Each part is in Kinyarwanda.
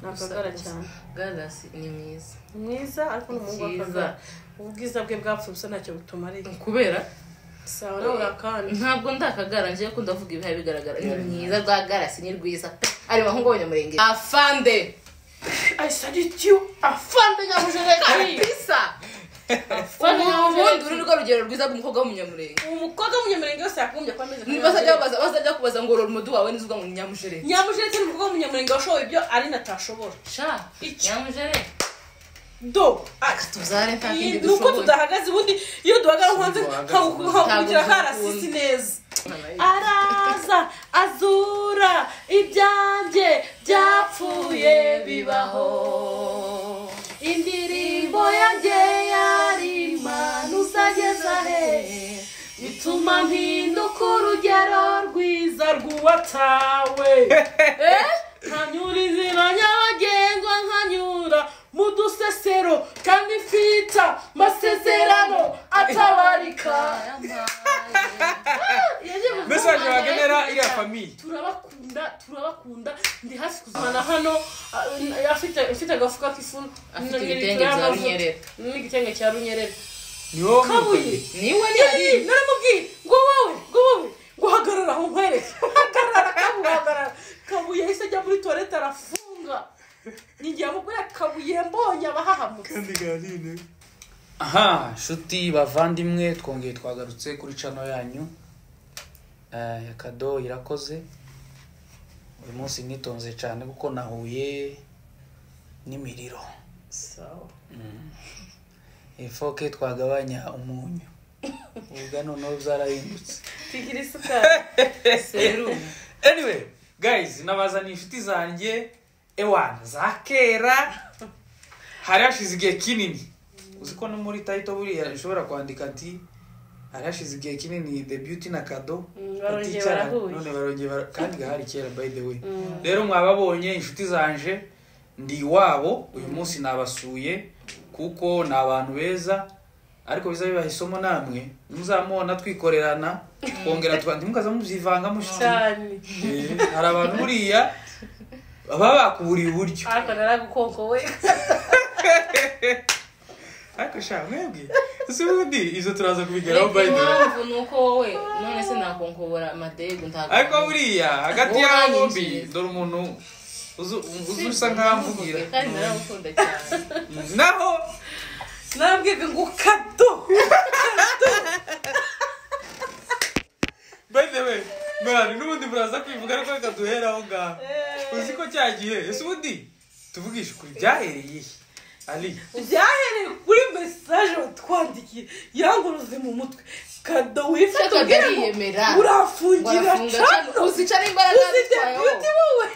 nakagara cyane Galasi ni mwiza ariko n'umuhungu w'akagara ubwiza bwe bwapfuye busa ntacyo butuma ari kubera sawa nawe urakandi ntabwo ndakagara nje ko ndavuga ibihaye bigaragara ni mwiza bwa Galasi ni rwiza ari bahungu b'abanyamurenge afande I salute you afande Nyamujereti kabisa afande Nyamujereti uri rwo rugero rwiza rw'umukobwa w'umunyamurenge umukobwa w'umunyamurenge wese yakumbye ko ameze bazajya kubaza ngo umudu wawe nizuzwa mu Nyamujereti Nyamujereti ni umukobwa w'umunyamurenge washoboye ibyo ari natashobora sha Nyamujereti do tuzare ntakindi nuko tudahagaze ubundi iyo duhagaze hanze nkagugira harasisi neza araza azura ibyanjye byapfuye bibaho indirimbo yanjye yarimana uzageza he bituma mpinduka urugero rwiza rw'uwatawe nkanyura inzira nyabagendwa nkanyura mu dusesero kandi mfita masezerano atabarika message wagenera iriya famille turabakunda ndi hafi kuzana hano afite agafuka k'ifu n'igitenge cya runyerera niwo kabuye niwe ari naramubwiye ngo wowe ngo hagarara aho nkwereke hagarara kabuye yahise ajya muri toilette arafunga ningiye mubwira kabuye mbonye abahahamutse kandi garine aha shuti bavandimwe twongeye twagarutse kuri channel yanyu ya Kado irakoze uyu munsi nitonze cyane kuko nahuye n'imiriro sawa ifoke twagabanya umunyu ubwo noneho zarahindutse tigiri sukari serum anyway guys nabazaniye inshuti zanjye ewana zakera hari hashize igihe kinini uziko no muri title buriya ushobora kwandika ati hari hashize igihe kinini The Beauty na Kado none barongeye kandi gahari kera by the way rero mwababonye inshuti zanje ndi iwabo uyu munsi nabasuye kuko ni abantu beza ariko biza bibaha isomo namwe muzamubona twikorerana twongera twandi mukaza mubyivanga cyane hari abantu buriya baba bakuburiye uburyo ariko naragukonkowe ariko sha mwebwe usubundi izo turaza kubigeraho by the way impamvu nuko wowe none se nakonkobora amadego ntabwo ariko buriya hagati y'abo bombi dore umuntu uzusa nkamvugira kandi naramukunda cyane naho nabwiga ngo Kado by the way man n'ubundi buraza kwivuga ariko reka duheraho ngaho uzi ko cyagiye ese ubundi tuvugisha kuri byahereye Ali byahereye kuri message watwandikiye yanguruze mu mutwe Kado wifata ubwira urafungira cyane uzicara imbaraga Beauty wowe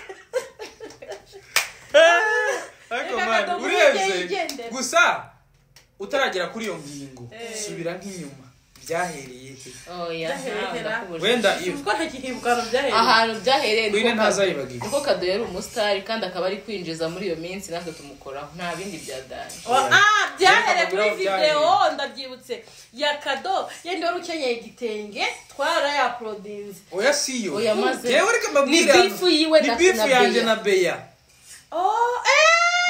ariko man ureze gusa utaragera kuri iyo ngingo subira nk'inyuma byahereye he oya wenda iyo ubwo ntakihibukana byahereye ahantu byahereye wine ntazayibagiye niko Kado yari umustar kandi akaba ari kwinjiza muri iyo minsi natwe tumukoraho nta bindi byadanje byahereye kuri video ndabyibutse ya Kado yende wari ukenyeye igitenge twarayaplodinze oya siyo oya maze yewe reka mbabwira ni beef yiwe ni beef yanjye na Beya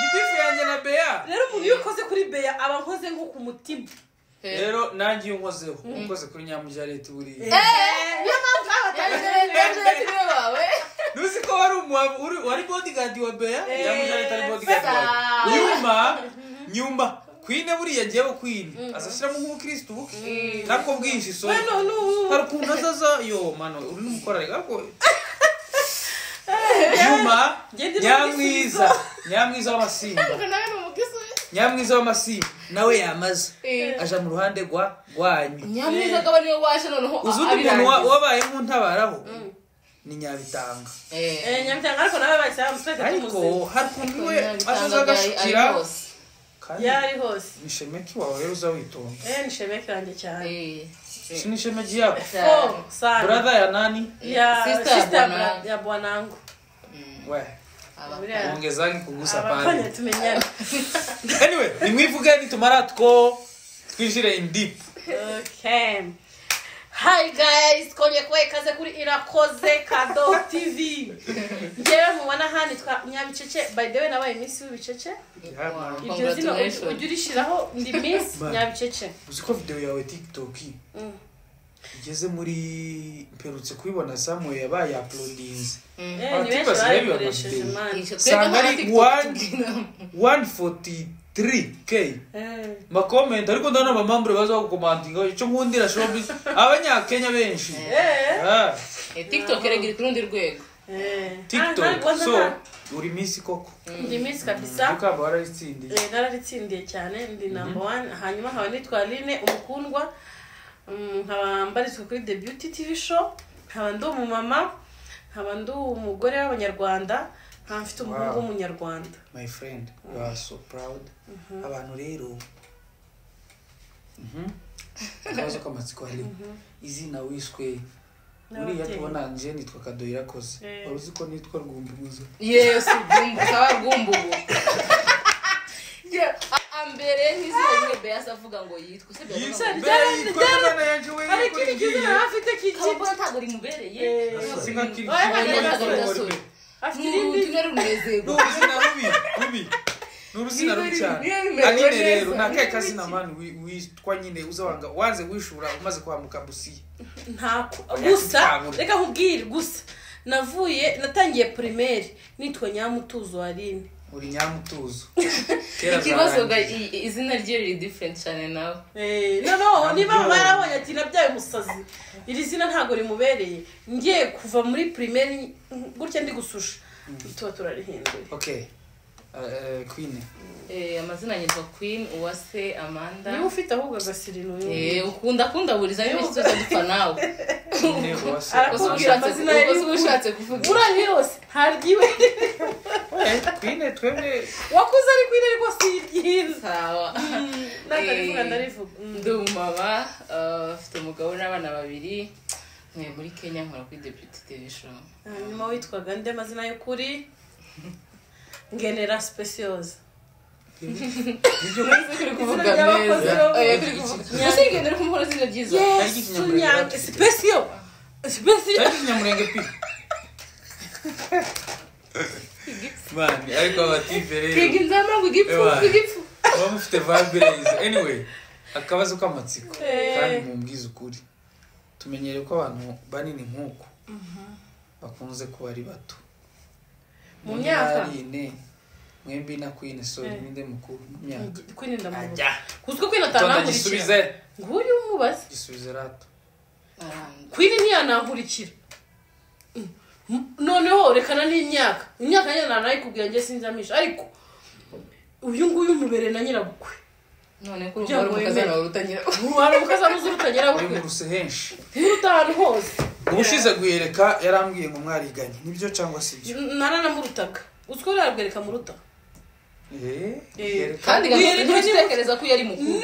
ni beef yanjye na Beya rero umuntu iyo ukoze kuri Beya aba nkoze nko ku mutima rero nanjye iyo nkozeho ukoze kuri Nyamujereti buriya niyo mpamvu Nyamujereti niwe wawe nuzi ko wari bodyguard wa Beya Nyamujereti ari bodyguard wawe nyuma Queen buriya ngewe Queen azashiramo nk'umukristo buke nako bwinshi so hari ukuntu azaza yo mano uri n'umukorare ariko nyuma nyamwiza w'amasimba nyamwiza w'amasimba nawe yamaze aja mu ruhande rwanyu nyamwiza akaba niwe waje noneho uzundi umuntu wabaye mu ntabaraho ni Nyabitanga Nyabitanga ariko nawe bayisaba museke ariko hari ukuntu we azaza agashikira yari hose ni Shemeki wawe rero uza witonda ni Shemeki yanjye cyane ni Shemeki yako sana brother ya nani ya sister ya bwanangu we ongezani kugusa pale abafanya tumenyana anyway nimwivuge nitumara two twinjire in deep okay Hi guys, konye kwa ikaze kuri Irakoze Kado TV. Ngewe mubona hano twa Nyabicece, by the way nabaye miss w'ibicece. Iryo zino ujurishiraho ndi miss Nyabicece. Uziko video yawe TikTok igeze muri mperutse kubibona Samuel yabaye uploadings. Ni benshi bayikoresheje man. Sanga ari 143k ma comment ariko ndana abamambure baza gukomandinga cyo nkundira showbiz abanyakenya benshi TikTok eragiri kurundi rwego TikTok so uri miss koko ndi miss kabisa ukaba wararitsindiye nararitsindiye cyane ndi number 1 hanyuma haba nitwa Line umukundwa nkaba mbarizwa kuri The Beauty TV show nkaba ndi umumama nkaba ndi umugore w'abanyarwanda mfite umuhungu w'umunyarwanda. My friend, you are so proud. Abantu rero akabazo k'amatsiko hari izina wiswe uriya tubona nje nitwa Kado Irakoze uruzi ko nitwa Rwumbuguzo. Yes, Rwumbugu. Ambere n'izina rimwe Beas avuga ngo yitwa se Ari kiri kiza afite kiki ntabwo uri mubereye singa kiri afite runezego n'uruzina rubi cyane anyine rero nakaye kazina man witwa nyine uzawanga wanze wishura umaze kwamuka busi nta gusa reka nkubwire gusa natangiye primaire nitwa Nyamutuzo Aline uri Nyamutuzo ikibazo izina rye riri different cyane nawe no niba barabonye ati nabyaye umusazi iri zina ntago rimubereye ngiye kuva muri primaire gutya ndi gususha tuba turarihinduye. Okay Queen amazina yitwa Queen Uwase Amanda niba ufite ahubwo agasirino ukunda buriza n'ibyo dupfa nawe arakubwira amazina yari ushatse kuvuga uranye yose haryiwe Queen twebwe wakuze ari Queen ariko si sawa ndarivuga ndi umumama afite umugabo n'abana babiri muri Kenya nkora kuri The Beauty TV show. Nyuma witwaga nde amazina yo kuri Ngenera Specials. Nibyo kuri kuvuga neza usingenera kumura zina ryiza Sunyanga Special ari Nyamurenge pi man ariko abatife rero kiginzama ngigipfu bamufite vibes anyway akabazo k'amatsiko kandi mumbwiza ukuri tumenyere ko abantu banini nkuko bakunze kuba ari bato mu myaka mwembi na Queen sorry ninde mukuru mu myaka Queen ndamuvuga kuzwe Queen atanankurikira nguyu mubaze gisubize rato Queen ntiyanankurikira noneho rekana n'imyaka nyana nayikubwira nge sinzamisha ariko uyu nguyu mubere na nyirabukwe none ko umukazana urutanyira wari umukazana urutanyira uri mu ruse henshi urutahano hose ubushize guyereka yarambwiye ngo mwariganye nibyo cyangwa si byo naranamurutaga uziko yarabwereka muruta kandi gutekereza ko yari mukuru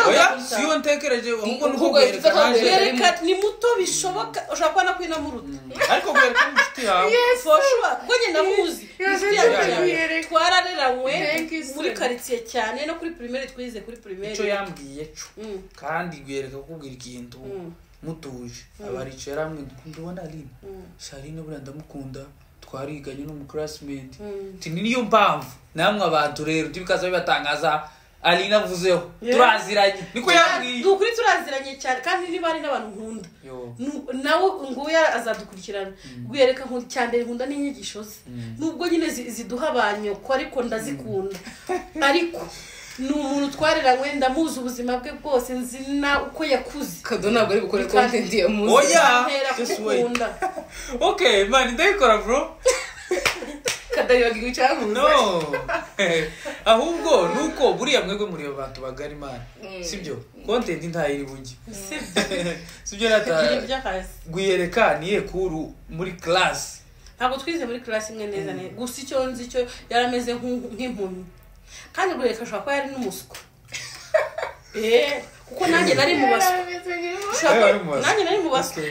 oya siyo ntekereje ahubwo nuko guyereka ni muto bishoboka ushaka kuba nakwina muruta ariko guyereka mushiti yawe for sure kwenye namuzi twarareranywe muri quartier cyane no kuri primaire twize kuri primaire icyo yambwiye cyo kandi guyereka kukubwira ikintu mutuje abarice yaramwe ndubona Aline Charine bura ndamukunda twariganye no mu classmate niyo mpamvu namwe abantu rero tibikaza bibatangaza Aline avuzeho turaziranye niko yambwiye dukuri turaziranye cyane kandi niba ari n'abantu nkunda nawe nguya azadukurikirana guyereka nkundi cyane nkunda n'inyigisho ze nubwo nyine ziduha abanyoko ariko ndazikunda ariko ni umuntu twareranywe ndamuzi ubuzima bwe bwose nzina uko yakuze Kado ntabwo ari bukore content ya muzi oya okay man ndayikora bro Kado yagiye cyangwa no ahubwo nuko buriya mwebwe muri abantu bagari man sibyo content ntayiri bungi sibyo nata guyereka niye kuru muri class ntabwo twize muri class imwe neza gusa icyo nzi cyo yarameze nk'impumyi kandi guyereka ashobora kuba yari n'umuswa kuko nanjye nari mu baswa nanjye nari mu baswa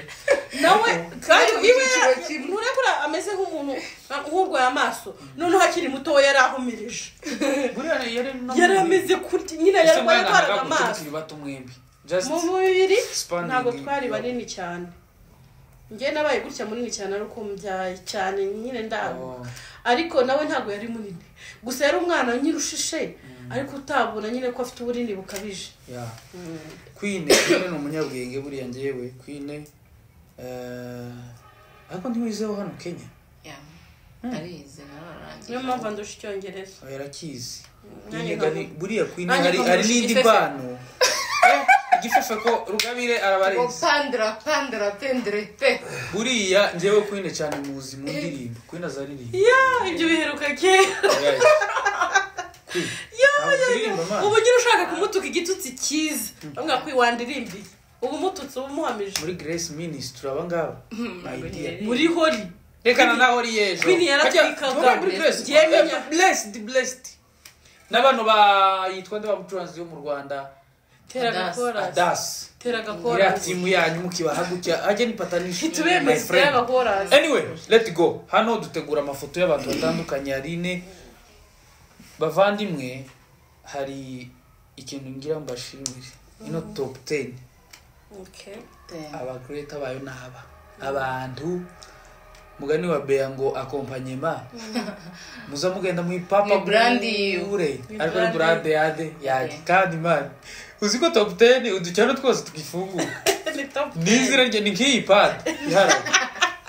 nawe kandi iwe nturekura ameze nk'umuntu nk'urwaye amaso noneho akiri muto yari ahumirije yari ameze kurya nyine yarwaye twaraga amaso mu mubiri ntabwo twari banini cyane njye nabaye gutya munini cyane ariko mbyaye cyane nyine ndabo ariko nawe ntabwo yari munini gusa yari umwana nyirushishe ariko utabona nyine ko afite uburini bukabije Queen ni umunyabwenge buriya ngewe Queen ariko ntiwizeho hano Kenya arize nararangiye niyo mpamvu ndusha icyongereza yarakizi buriya Queen hari n'indi bano igifefe ko Rugabire arabareze pandra tendre pe buriya ngewe Queen cyane muzi mu ndirimbo Queen azaririmba ibyo biheruka kera ubu nyine ushaka kumutuka igitutsi cyiza bamwe kwiwandirimbiye ubu mututsi ubumuhamije muri Grace Ministry abangaba muri hori rekana na hori yejo Queen yaratwikaga blessed n'abantu bayitwa ndabamucuranzi yo mu Rwanda tera gakora timu yanyu mukibahagukya aje nipatanisha tubemeze y'abahora anyway let's go hano dutegura amafoto y'abantu batandukanye Aline bavandimwe hari ikintu ngira mbashimire ino top 10 aba great abayo naba abantu mugani wa Bea ngo accompagnement muza mugenda mu papa brandi ure ariko brand yade kandi man uziko top 10 uducyano twose tugifunguka nizira nge nikiyi pad ihara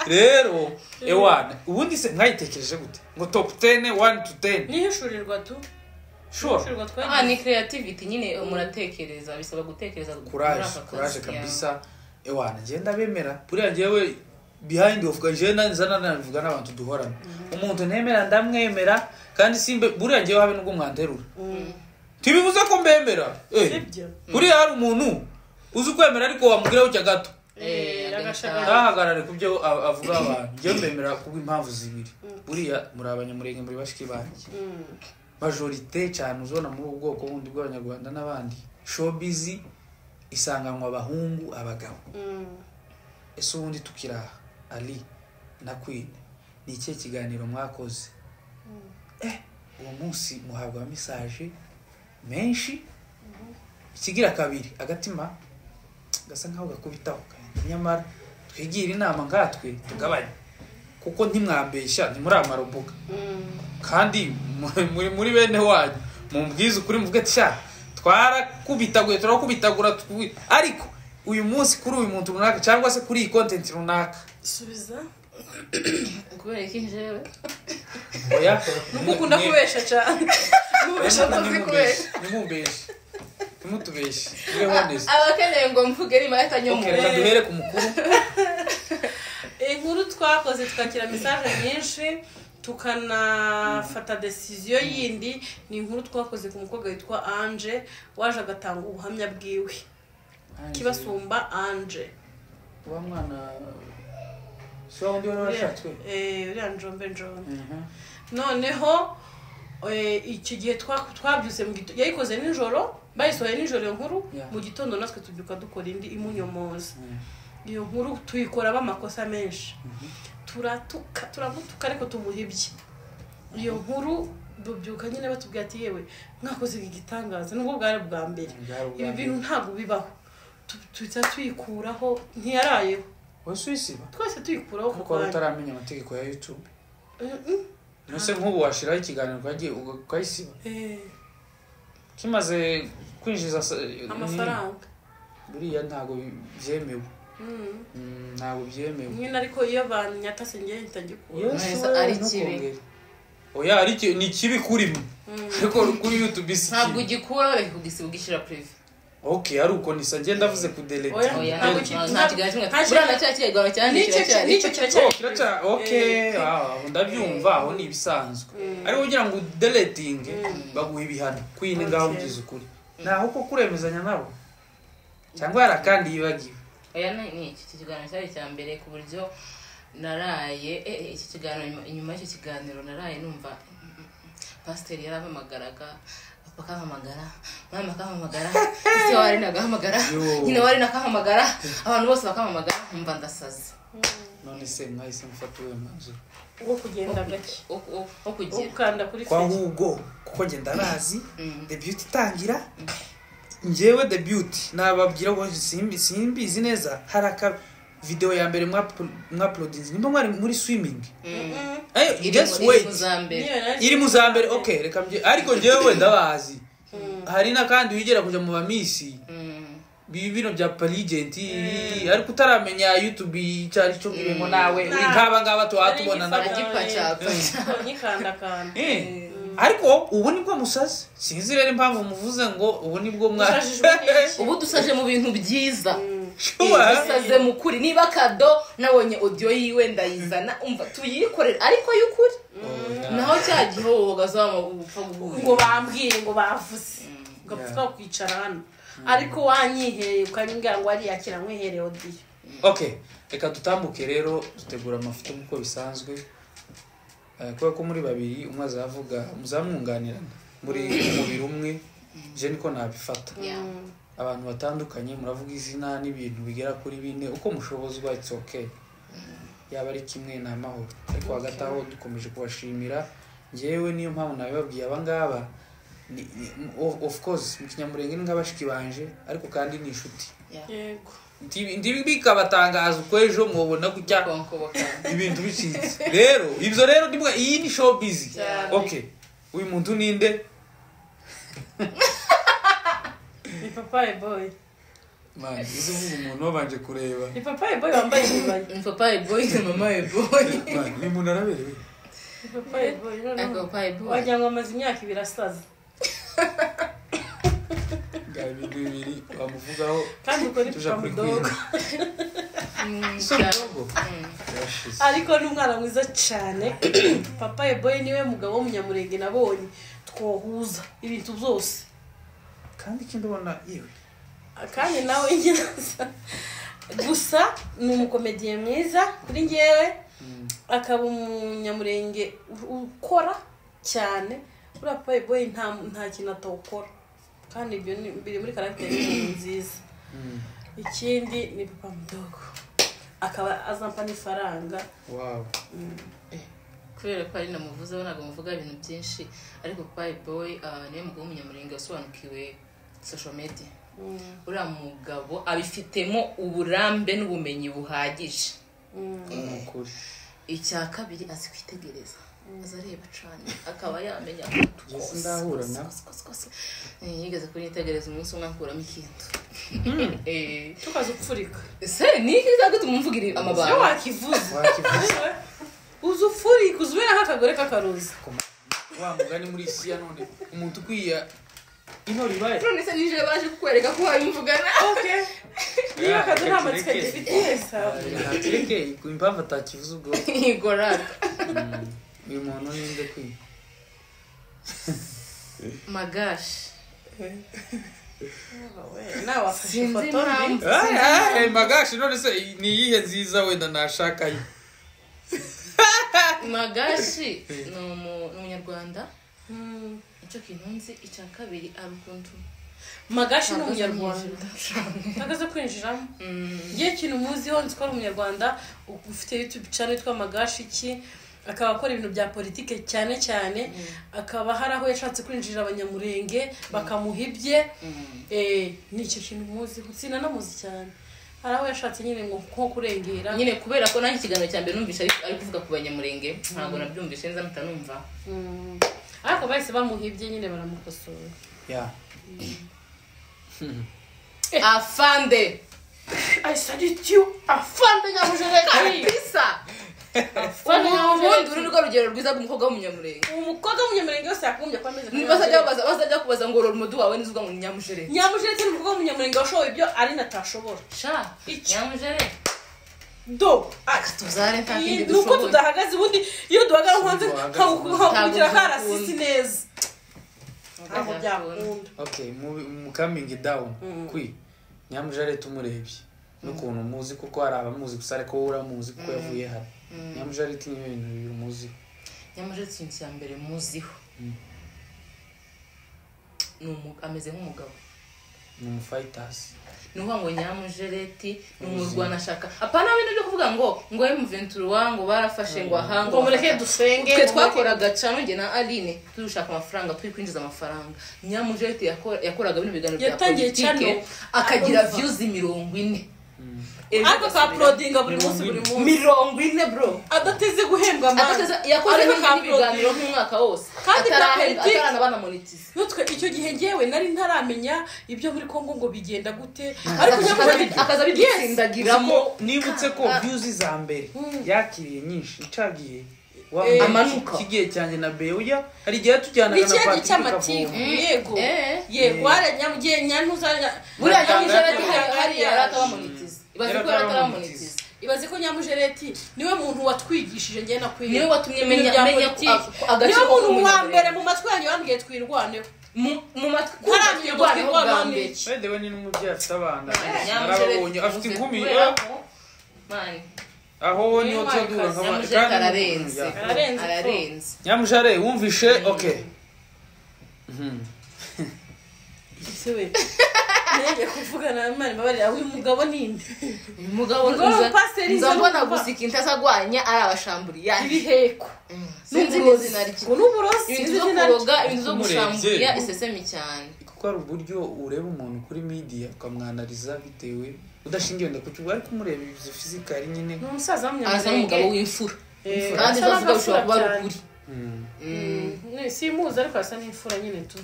rero ewana ubundi se mwayitekereje gute ngo top 10 1 to 10 nihishurirwa tu sure ni creativity nyine muratekereza bisaba gutekereza courage kabisa ewana ngenda bemera buriya ngewe behind of gajena nzana navuga n'abantu duhorana umuntu ntemera ndamwemera kandi simbe buriya ngewe habe nubwo mwanterura tibivuze ko mbemera buriya hari umuntu uzi kwemera ariko wamubwiraho cya gato ahagarare kubyo avuga abantu ngewe mbemera kubwo impamvu zibiri buriya muri abanyamurenge muri bashiki banjye majorite cyane uzona muri ubwoko bundi bw'abanyarwanda n'abandi showbiz isanganwa abahungu abagabo ese ubundi tukiraha Ali na Queen ni ikihe kiganiro mwakoze uwo munsi muhabwa message menshi ikigira kabiri agatima gasa nkaho gakubitaho nyamara twigira inama ngatwe tugabanye kuko ntimwambesha ntimuri amaroboga kandi muri bene wanyu mumbwiza ukuri muvuge ati sha twarakubitaguye turakubitagura ariko uyu munsi kuri uyu muntu runaka cyangwa se kuri iyi content runaka subiza kubera iki njewe oya nukunda kubesha cyane mubesha nimubeshe nimutubeshe ure honest abakeneye ngo mvuge rimwe atanyomu reka duhere ku mukuru inkuru twakoze tukakira message nyinshi tukanafata decision yindi ni inkuru twakoze ku mukobwa witwa Ange waje agatanga ubuhamya bwiwe kibasumba Ange wa mwana so undi warashatswe uriya njombe noneho icyo gihe twabyuse mu gitondo yayikoze nijoro bayisohoye nijoro iyo nkuru mu gitondo natwe tubyuka dukora indi imunyomoza iyo nkuru tuyikora bamakosa menshi turamutuka ariko tumuhibye iyo nkuru dubyuka nyine batubwira ati yewe mwakoze igitangaza nubwo bwari bwa mbere ibi bintu ntabwo bibaho tuza tuyikuraho ntiyarayeho wasuisiba twese tuyikuraho kuko utaramenya amategeko ya YouTube nose nk'ubu washiraho ikiganiro kwagiye ukayisiba kimaze kwinjiza amafaranga buriya ntago byemewe ntago byemewe nyine ariko iyo banyatase ngiye ntagikura ari kibi oya ari ni kibi kurimo ariko kuri YouTube isi ntabwo ugikura reka kugisiba ugishira prive okay ari uko nisa ngenda vuze ku delete nta kiganiro bura na cya kigano cyane nicyo kiracha okay ndabyumva aho ni ibisanzwe ari ugira ngo deleting baguha ibihano Queen ngaho mbizi ukuri naho ko kuremezanya nabo cyangwa yarakandi yibagiwe oya ni iki kiganiro cyari cya mbere ku buryo naraye iki kiganiro inyuma y'icyo kiganiro naraye numva pastor yarampamagaraga bakahamagara mama akahamagara ise wari nagahamagara nyine wari nakahamagara abantu bose bakahamagara umva ndasaze none se mwahise mfata uwe manzo uko kugenda gake kugira ukanda kuri kwa Hugo kuko ngenda bazi the beauty tangira njyewe the beauty nababwira ngo simbizi neza hari aka video ya mbere mwaploadinze nimba mwari muri swimming iri mu zambere okay reka mbye ariko njyewe ndabazi hari nakandi wigera kuja mu bamisi bibino bya Paligent ariko utaramenya YouTube cyari cyo birimo nawe nkaba ngaba twatubona nabo nyikanda ariko ubu nibwo musaze sinzi rero impamvu muvuze ngo ubu nibwo ubu dusaje mu bintu byiza dusaze mu kuri niba kado nabonye audio yiwe ndayizana umva tuyikorera ariko y'ukuri naho cyagiho ugazama upfa ngo bambwire ngo bavuze ngapfuka kwicara hano ariko wanyiheye ukanyingira ngo ari yakira nkwehere audio okay reka dutambuke rero dutegura amafoto uko bisanzwe ko muri babiri umwe azavuga muzamwunganirana muri umubiri umwe je niko nabifata abantu batandukanye muravuga izina n'ibintu bigera kuri bine uko mushobozwa it's okay yaba ari kimwe n'amahoro ariko hagati aho dukomeje kubashimira ngewe niyo mpamvu nabibabwiye abangaba of course mu Kinyamurenge n'abashiki banje ariko kandi ni inshuti yego ndi bikabatangaza uko ejo mwobona kujya ibintu bicitse rero ibyo rero ndibwa iyi ni showbiz okay uyu muntu ninde ni Papa Boy man izuvuga umuntu wabanje kureba ni Papa Boy wambaye ibaye ni Papa Boy na Mama Boy man ni umuntu araberewe ni Papa Boy no wajya ngo amaze imyaka ibirasaza ibintu bibiri bamuvugaho kandi uko ni Pamudogo ariko ni umwana mwiza cyane Papa Boy niwe mugabo w'umunyamurenge nabonye twohuza ibintu byose kandi ikindi ubona yewe kandi nawe ingiraza gusa ni umukomediye mwiza kuri njyewe akaba umunyamurenge ukora cyane uri Papa Boy nta kintu atawukora kandi ibyo biri muri karagiteri nziza ikindi ni Papa Mudogo akaba azampa n'ifaranga wow kubera ko ari namuvuzeho ntabwo muvuga ibintu byinshi ariko Papa Boy niwe mugabo w'umunyamurenge wasobanukiwe social media uriya mugabo abifitemo uburambe n'ubumenyi buhagije icya kabiri azi kwitegereza azareba cyane akaba yamenya twose ndahurana yigeze kunitegereza umunsi umwe akuramo ikintu tukaza upfurika se niki zagutuma umvugira amabanga yo wakivuza uzufurika uzubera nk'akagore k'akaruzi wa mugani muri isi ya none umuntu ukwiya ino ribaye none se nije baje kukwereka ko wabimvugana okay niba kado nta matsika gifitiye sawa ntatireke ku impamvu atakivuze ubwo igoraka uyu muntu ninde kwi magashi nawe wafashe ifoto magashi none se ni iyihe nziza wenda nashakaye magashi ni umunyarwanda icyo kintu nzi icya kabiri ari ukuntu magashi ni umunyarwanda ntagaze kwinjiramo ngiye ikintu muziho nzi ko ari umunyarwanda ufite YouTube channel yitwa magashi iki akaba akora ibintu bya politike cyane cyane akaba hari aho yashatse kwinjira abanyamurenge bakamuhibye ni icyo kintu muziho sinanamuzi cyane hari aho yashatse nyine ngo nko kurengera nyine kubera ko nanjye ikiganiro cya mbere numvise ari kuvuga ku banyamurenge ntabwo nabyumvise neza mpita numva ariko bahise bamuhibye nyine baramukosora afande I salute you afande nyamujereka pisa ubundi uri rwo rugero rwiza rw'umukobwa w'umunyamurenge umukobwa w'umunyamurenge wese yakumbye ko ameze bazajya kubaza ngo rora umudu wawe nizwa ngo nyamujereka nyamujereka ni umukobwa w'umunyamurenge washoboye ibyo ari natashobora sha nyamujereka do tuzare ntakindi dushoboye nuko tudahagaze ubundi iyo duhagaze hanze nkakugira karasisi neza aho byakunda okay mu coming down kwi nyamujare tumurebye n'ukuntu muzi kuko hari abamuzi gusa ariko wowe uramuzi kuko yavuye hano nyamujare iti n'ibintu bibiri muzi nyamujare ikintu cya mbere muziho ameze nk'umugabo ni fighters nuvuga ngo Nyamujereti ni umurwanashaka apana bino byo kuvuga ngo M23 wango barafashe ngo ahango mureke dusenge twe twakoraga cyane nge na Aline turushaka amafaranga twikwinjiza amafaranga Nyamujereti yakoraga bino biganiro bya politike akagira views 40 Ako ka prodinga buri munsi 40 bro adateze guhembwa amande yakoze ibiganiro nk'umwaka wose kandi atarana bana monetize nutwe icyo gihe ngewe nari ntaramenya ibyo muri Kongo ngo bigenda gute ariko akaza biditsindagiramo nibutse ko views za mbere yakiriye nyinshi icagiye amanuka kigiye cyane na Beya hari gihe tujyana na Patrick cy'amatiku yego ware nyamugiye nyantuzanya buriya Nyamujereti hari yarataba monetize ibaze ko Nyamujereti niwe muntu watwigishije ngiye nakwiye niwe watumye menya niwe muntu wa mbere mu matwi yanyu yambwiye twirwaneho mu matwi twirwaneho wedewe ni n'umubyeyi afite abana Nyamujereti afite inkumi man aho niho tudura ararenze Nyamujare wumvishe okay Sewe nenge kuvugana na mani mabari aho umugabo ninde umugabo nzambona gusika intazagwanya ari abashamburi ya ibiheko sinzi n'izina riki n'uburosi ibintu zo kuroga ibintu zo gushambura isesemi cyane kuko ari uburyo ureba umuntu kuri media ukamwanaliza bitewe udashingiye nda kucyo ariko umureba ibyo physically nyine umusaza w'umunyamurenge umugabo w'imfura kandi ndavuga ushobora kuba ari ukuri simuzi ariko asa n'imfura nyine tu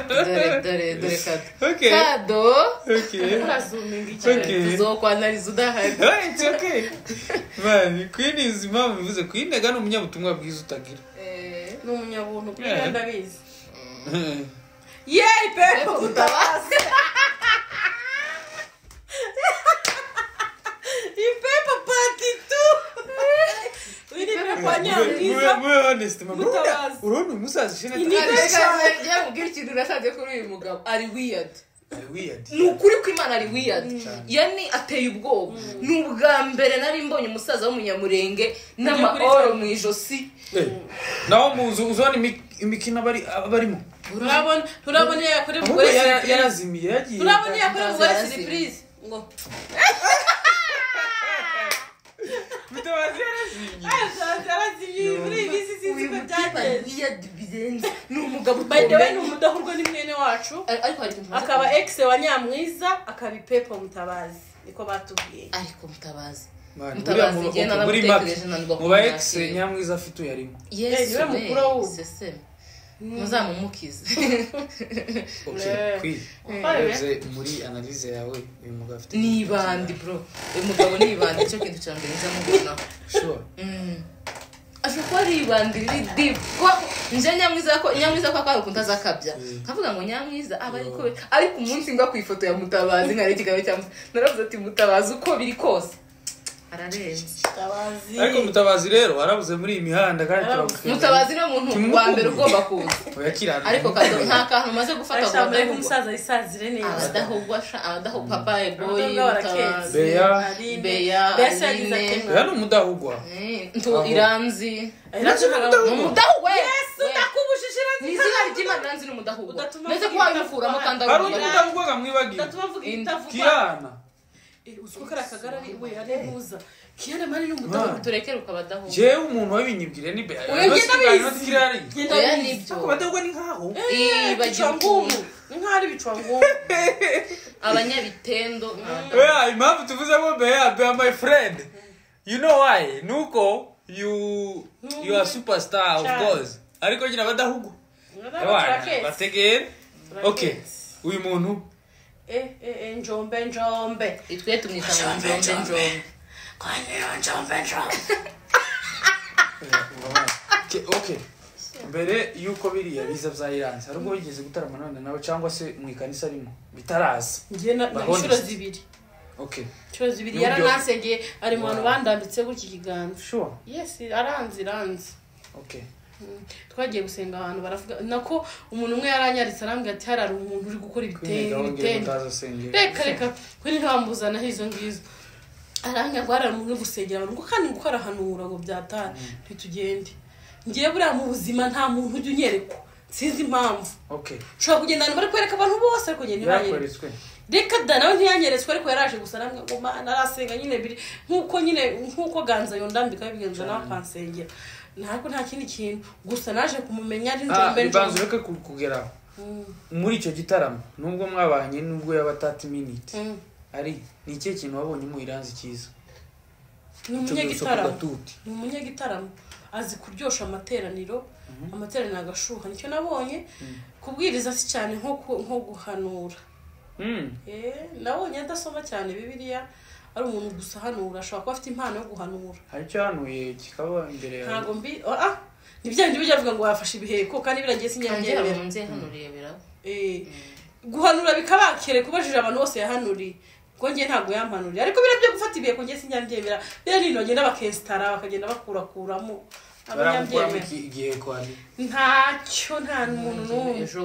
dore kado urazuminga icyo tuzokwanaliza udahari it's okay man Queen is mama bivuze Queen ega n'umunyabutumwa bwiza utagira ni umunyabuntu kuri ndabizi yey pepo utabaze ipepo patitu wini pepo nyamwiza mwe honest mama urone umusaza shina ya mubwira ikintu nashaje kuri uyu mugabo ari weird ni ukuri ko Imana ari weird yani ateye ubwoba ni ubwa mbere nari mbonye umusaza w'umunyamurenge n'amaoro mu ijosi naho muzu uzone imikino barimo turabona yakore umugore yarazimiye yagiye turabona yakore umugore surprise ngo Mutabazi yarazimiye muri bisi sinzi ko byagenze ni umugabo by the way ni umudahurwa ni mwene wacu ariko hari ikintu akaba ex wa Nyamwiza akaba Pepo Mutabazi niko batubwiye ariko Mutabazi muri make muba ex Nyamwiza afite uyarimo niwe mukuru w'ubu muzamumukize kwize muri analyse yawe uyu mugabo afite nibandi bro uyu mugabo nibandi cyo kintu cyane nzamubona sure ashobora ribandi deep nje Nyamwiza ko akari ukuntaza kabya kavuga ngo Nyamwiza ariko umunsi ngwa ku ifoto ya Mutabazi nkari kigabe cyangwa naravuze ati Mutabazi uko biri kose ararenze ariko Mutabazi rero arabuze muri iyi mihanda kandi turagufite Mutabazi no muntu wa mbere ugomba kuza yakirana ariko kado nta kantu maze gufata kwa umusaza isazire neza adahugwa papa boy Mutabazi Beya yani umudahugwa Iranzi umudahugwa Yesu ndakubushishira n'izina ry'Imana Iranzi n'umudahugwa neze ko wabifuramo kandi ari umudahugwa mwibagiye Kirana uzukara kagara ari we arebuza Kiana mari n'umudaho turekere ukabadaho je umuntu wabinyibwire ni Beya oya nibyo abadahugwa ni nkaho bajyangumu nkari bicwangu abanyabitendo impamvu tuvuze ngo Beya my friend you know why nuko you are superstar of course ariko nyina badahugwa bategere okay uyu muntu njombe itwe tumwita njombe okay mbere yuko biriya biza bya Iranzi hari ubwo wigeze gutarama none nawe cyangwa se mu ikanisa arimo bitaraza ngiye na inshuro zibiri okay inshuro zibiri yaranasegeye ari mu bantu bandambitse gutya ikiganza sure yes aranzi okay twagiye gusenga abantu baravuga nako umuntu umwe yaranyaritse arambwira ati hari umuntu uri gukora ibitenge reka kuri ntambuzana hizo ngizo aranga ngo hari umuntu uri gusengera abantu kandi gukora hanura ngo byatara ntitugende ngiye buriya mu buzima nta muntu ujya unyerekwa sinzi impamvu okay ushobora kugendana bari kwereka abantu bose ariko njye ntibanyeretswe reka da nawe ntiyanyeretswe ariko yaraje gusa namwe ngo narasenga nyine biri nkuko ganza yondambika bigenza na kansengera ntabwo nta kindi kintu gusa naje kumumenya ari njombe banzu reka kugera muri icyo gitaramo nubwo mwabanye nubwo yaba 30 minutes ari ni ikihe kintu wabonye mu iranzi cyiza ni umunyagitaramo azi kuryosha amateraniro amateraniro agashuha nicyo nabonye kubwiriza si cyane nko guhanura nabonye adasoma cyane bibiliya ari umuntu gusa hanura ashobora kuba afite impano yo guhanura hari icyo hanuye kikaba imbere yawe ntabwo nibyanjye bijya avuga ngo wafashe ibiheko kandi biragiye sinyangerera guhanura bikabakire kubajije abantu bose yahanuriye ngo ngiye ntabwo yampanuriye ariko birabyo gufata ibiheko ngiye sinyangerera biraninoge n'abakestara bakagenda bakurakuramo abanyabyemera igihe kwani ntacyo nta muntu n'umwe ejo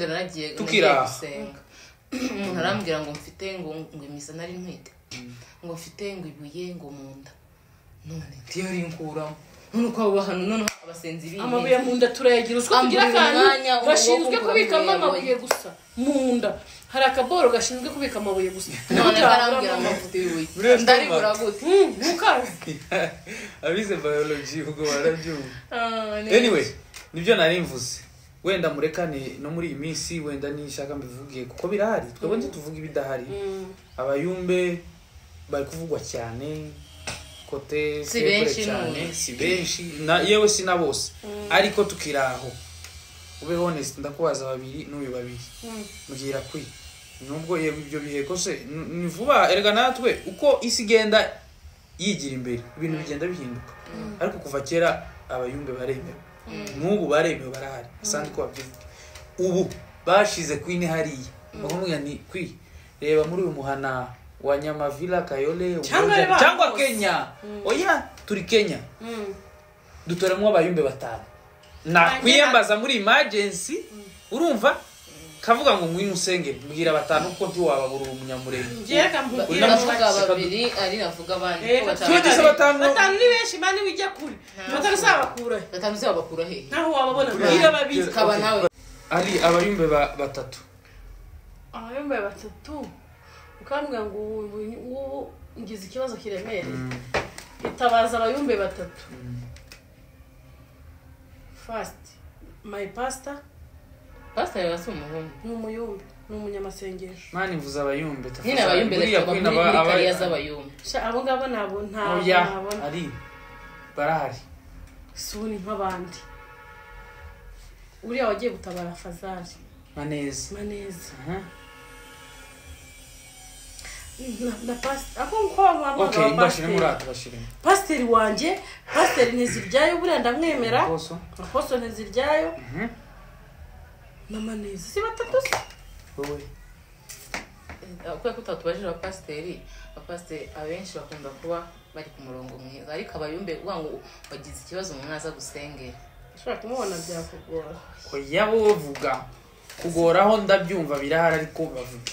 naragiye gusenga umuntu arambwira ngo mfite ngo imisa nari ntwite ngo mfite ngo ibuye ngo mu nda none tiyari nkuramo none uko abo hano none abasenzi biye amabuye mu nda turayagira uzwo kugira akantu gashinzwe kubikamo amabuye gusa mu nda hari akaboro gashinzwe kubika amabuye gusa none arambwira ngo mfite ibuye ndaribura gute mukazi abize biology ubwo barabyumva anyway nibyo nari mvuze wenda murekane no muri iyi minsi wenda nishaka mbivugiye kuko birahari twebwe tuvuga ibidahari abayumbe bari kuvugwa cyane kote si benshi cyane si benshi yewe si na bose ariko tukiraho ube honest ndakubaza babiri n'uyu babiri mugira kwi nubwo ibyo biheko se ni vuba erega natwe uko isi genda yigira imbere ibintu bigenda bihinduka ariko kuva kera abayumbe baremewe n'ubu baremewe barahari sandi ko babyivuga ubu bashize kwine hariya bakamubwira ni kwi reba muri uyu muhana wa Nyamavila Kayole cyangwa Kenya oya turi Kenya dutoremo abayumbe batanu nakwiyembaza muri emergency urumva kavuga ngo ngwino usenge mbwira batanu ko ndi wababura umunyamurenge ndavuga babiri ari navuga abandi batanu ni benshi mani wijya kuri batanu sabakura batanu sabakura he naho wababona mbwira babiri kaba nawe ari abayumbe batatu abayumbe batatu ukambwa ngo ngize ikibazo kiremereye itabaza abayumbe batatu first my pastor yabase umuhungu n'umuyumbe n'umunyamasengesho mani mvuza abayumbe nyine abayumbe muri kariya z'abayumbe abo ngabo nabo ntabona ari barahari suni nk'abandi uriya wagiye gutabara Fazari maneza na pastor ako kwa mama okay mbashire murata bashire pastor wanje pastor Nteziryayo buriya ndamwemera aposo Nteziryayo mama neza si batatu wowe uko kutatubajira abapasiteri abenshi bakunda kuba bari ku murongo mwiza ariko abayumbe ngo bagize ikibazo mwaza gusengera ushobora kumubona byakugora oya wovuga kugoraho ndabyumva birahari ariko bavuga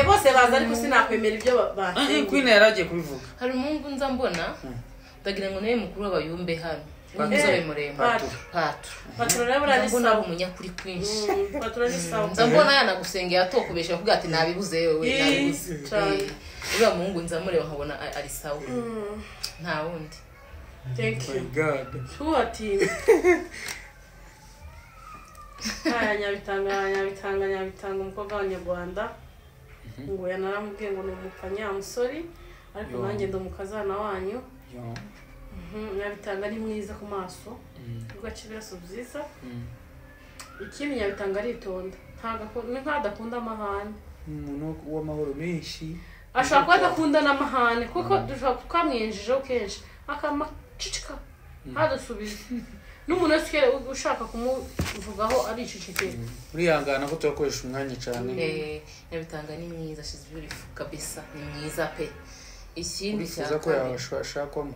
bose baza ariko sinakwemera ibyo bateye kwine yaragiye kubivuga hari umuntu nza mbona ndagira ngo nawe mukuru w'abayumbe hano inzobe muremure patro rero burari sawa umunyakuri kwinshi patro ni sawa nza mbona yanagusengera atokubesha kuvuga ati nabibuze wewe nabibuze uriya muhungu nza mureba nkabona ari sawa nta wundi thank you god tuati nyabitanga umukobwa w'Abanyarwanda ngo yanaramubwiye ngo ni umukanyamusori ariko nanjye ndo mukazana wanyu Nyabitanga ni mwiza ku maso ugacibiraso byiza ikindi Nyabitanga aritonda nkadakunda amahane umuntu w'amahoro menshi ashaka kuba adakunda n'amahane kuko dushobora tukamwinjijeho kenshi akamacicika ntadusubize n'umuntu wese ushaka kumuvugaho aricicikira urihangana ko turakoresha umwanya cyane Nyabitanga ni mwiza she's beautiful kabisa ni mwiza pe ikindi cyaka ko yashakamo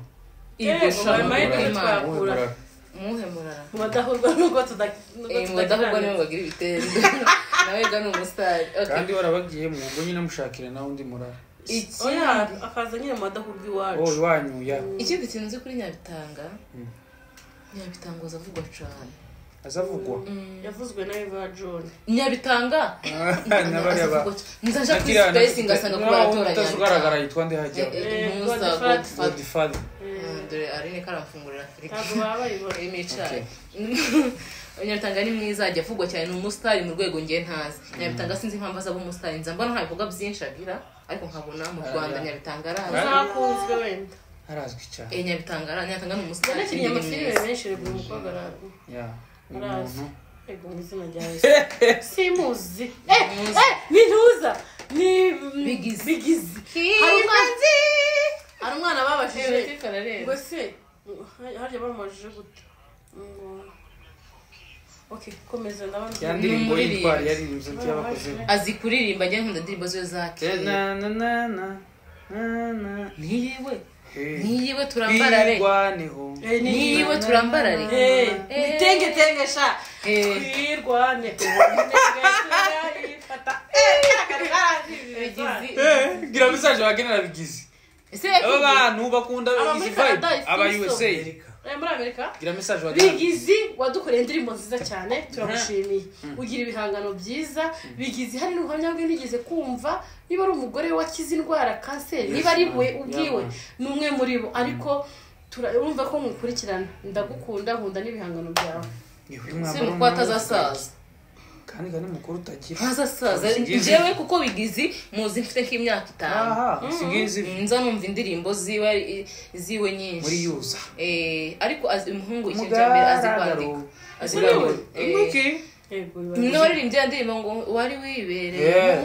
muhemurara mudahurwa nuko tudahurwa niyo bagira ibitendo nawe ga n'umusitari kandi warabagiye mu ngo nyine mushakira nawe undi murara akaza nyine mudahurwa iwacu iwanyu ya ikindi kintu nzi kuri Nyabitanga Nyabitanga azavugwa cyane azavugwa yavuzwe na Eva John Nyabitanga n'abari aba nzaje kuri space ngasanga ko baratora utazugaragara yitwa nde hajya Godfather dore arine karamfungurira Afrika ntabwo baba bayibona imicaye Nyabitanga ni mwiza ajya avugwa cyane ni umustar mu rwego ngiye ntazi Nyabitanga sinzi impamvu aza umustar nza mbona nta bivuga byinshi agira ariko nkabona mu Rwanda Nyabitanga azakunzwe wenda arazwi cyane Nyabitanga ni umustar nakinnye amafilime menshi rero umukobwa arazi arazi ego izina ryawe simuzi nintuza ni bigizi hari umwana babashije ngo se harya bamubajije gute okay komeza ndabona yandirimbo yitwara yaririmbye cy'abakoze azi kuririmba njye nkunda indirimbo zo zake niyiwe turambarare niyiwe turambarare nitenge sha kwirwane gira message wagenera bigizi aba bantu bakunda bigizi vibe aba USA muri Amerika gira message wagenera bigizi wadukoreye indirimbo nziza cyane turamushimiye ugira ibihangano byiza bigizi hari n'ubuhamya bwe nigeze kumva niba ari umugore wakize indwara kanseri niba ari we ubwiwe numwe muri bo ariko urumva ko mukurikirana ndagukunda nkunda n'ibihangano byawe simuko atazasaza kandi gani mukuru utagira ntazasaza njyewe kuko bigizi muzi mfite nk'imyaka 5 singizi nza numva indirimbo ziwe nyinshi muri yuza ariko umuhungu ikintu cya mbere azi kwandika niba waririmbye indirimbo ngo wari wibereye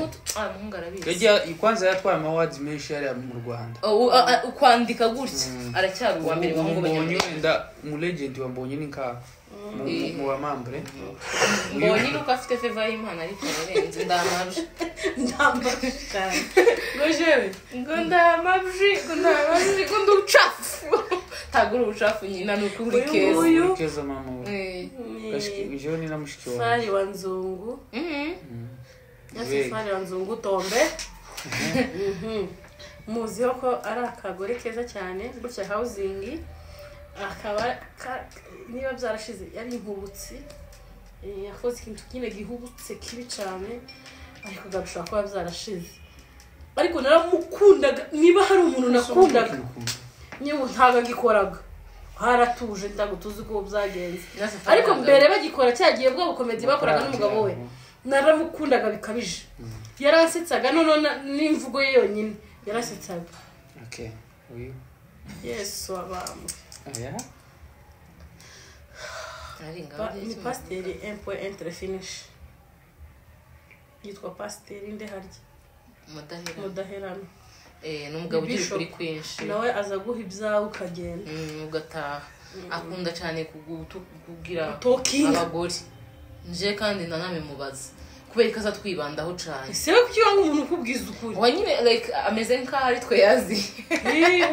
umuhungu arabizi kwanza yatwaye awards menshi yari mu Rwanda kwandika gutya aracyari uwa mbere bahungu banyarwanda mu legend wambonye ni nka mu bamambure mbonye nuko afite favor y'Imana ariko yarenze ndamabje gojewe ngo ndamabje ngo nducafu tagura ubucafu nyina nukuri keza mama ijoro ni namushiki wawe Fari wa Nzungu Fari wa Nzungu Tombe muziho ko ari akagore keza cyane gutya housing akaba niba byarashize yari inkubutsi yakoze ikintu kine gihubutse kibi cyane ariko gabishobora kuba byarashize ariko naramukundaga niba hari umuntu nakundaga nyewe ntago gikoraga haratuje ndagutuzi ko byagenze ariko mbere bagikora cyagiye bwo bukomedi bakoraga n'umugabo we naramukundaga bikabije yaransetsaga none n'imvugo ye yonyine yarasetsaga okay oui yes wabamu aya ni pasteri entre finish yitwa pasteri nde harya mudaherano n'umugabo ugiye kuri kwinshi nawe aza guha ibyawe ukagenda ugataha akunda cyane kugira abagore nje kandi nanabimubaza kubera ko azatwibandaho cyane ese we kuki wanga umuntu ukubwiza ukuri wa nyine like ameze nk'aho ari twe yazi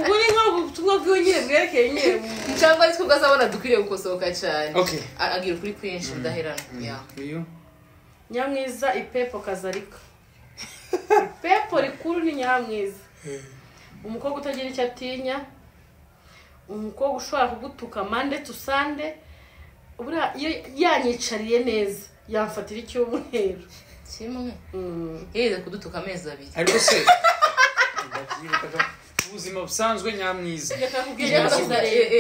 ubu ni nk'aho ubutumwa bwiwe nyine bwerekeye nyine cyangwa ari twe azabona dukwiriye gukosoka cyane okay agira kuri kwinshi udaherana Nyamwiza ipepo kazarika ipepo rikuru ni Nyamwiza umukobwa utagira icyo atinya umukobwa ushobora kugutuka mande tusande ubura yanyicariye neza yamfatira icyumweru kimwe yeze kudutuka amezi 2 ariko se ubuzima busanzwe Nyamwiza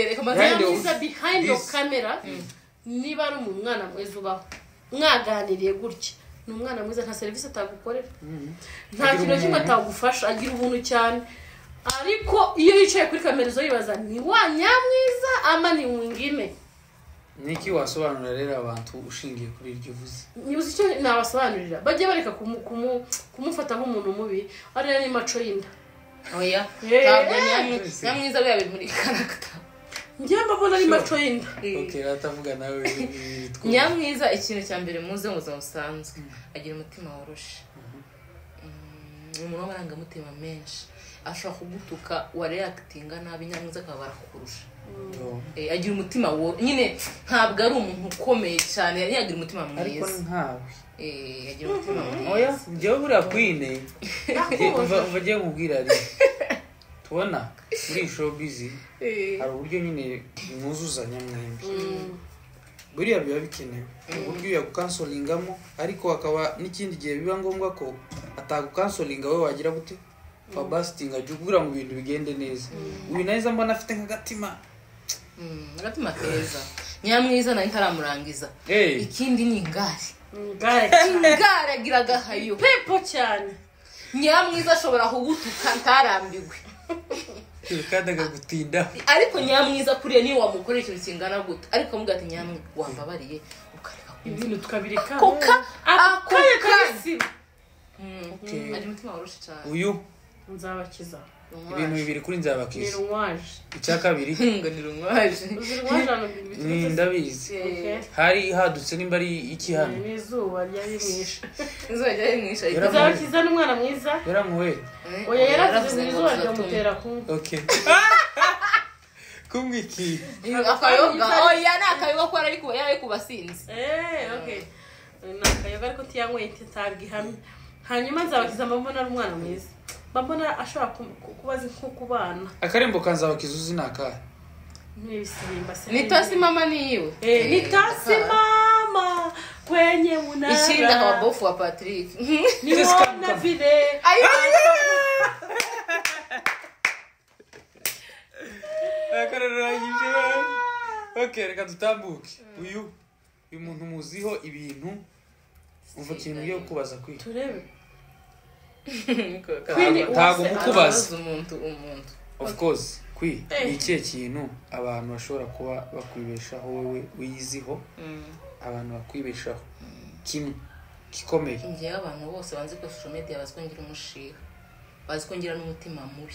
Nyamwiza behind the camera niba ari umwana mwiza ubaho mwaganiriye gutya ni umwana mwiza nta service atagukorera nta kintu kimwe atagufasha agira ubuntu cyane ariko iyo yicaye kuri kamera zo yibaza ni wa Nyamwiza ama ni mwingine niki wasobanurira rero abantu ushingiye kuri iryo vuze nibuze icyo nabasobanurira bajye bareka kumufata nk'umuntu mubi ari ni maco y'inda oya ntabwo Nyamwiza yabe muri kanakata njye mbabona ari maco y'inda okay ratavuga nawe Nyamwiza ikintu cya mbere muze ngo zamusanzwe agira umutima woroshe umuntu w'amarangamutima menshi ashobora kugutuka wa reactinga nabi Nyamwiza akaba arakurusha agira umutima nyine ntabwo ari umuntu ukomeye cyane yagira umutima mwiza ariko nkawe agira umutima mwiza oya njyewe buriya kwine uvagiye nkubwira ari tubona muri showbiz hari uburyo nyine mwuzuzanya mwembi buriya biba bikenewe uburyo yagukansolingamo ariko akaba n'ikindi gihe biba ngombwa ko atagukansolinga we wagira gute fabastinga jya kugira ngo ibintu bigende neza uyu neza mbona afite nk'agatima agatima keza nyamwiza nayo ntaramurangiza ikindi ni ingare agira agahayo pepo cyane nyamwiza ashobora kugutuka ntarambigwe kandi agagutinda ariko nyamwiza kuriya niyo wamukorera ikintu kingana gute ariko muga ati nyamwe wambabariye ukareka ibintu tukabireka akoye kabisiba ari mutima warusha cyane uyu nzabakiza ibintu bibiri kuri nzabakiza nirwaje icya kabiri ngo nirwaje ni ndabizi hari hadutse nimba ari iki hano n'izuba ryari mwisha nzabakiza n'umwana mwiza yaramuwe oya yaravuze izuba ryamutera kumva okay kumwiki akayoga oya ni akayoga ko yari kubasinzi okay ni akayoga ariko tiyanyweye ntagihamye hanyuma nzabakiza mbona ari umwana mwiza mbona ashobora kuba azi nko kubana akarembo kanzabakiza uzi nakahe n'ibisimba se ni tasi mama niwe ni tasi mama kwenye munara ishinda kwa bofu wa Patrick ni wana vile akararangije okay reka dutambuke uyu muntu muziho ibintu umva ikintu yo kubaza kwi turebe ntago mukubaza umuntu of course kwi ni ikihe kintu abantu bashobora kuba bakwibeshaho wowe wiyiziho abantu bakwibeshaho kimwe gikomeye ngiye abantu bose banze ko social media bazikongera umushiha bazikongera n'umutima mubi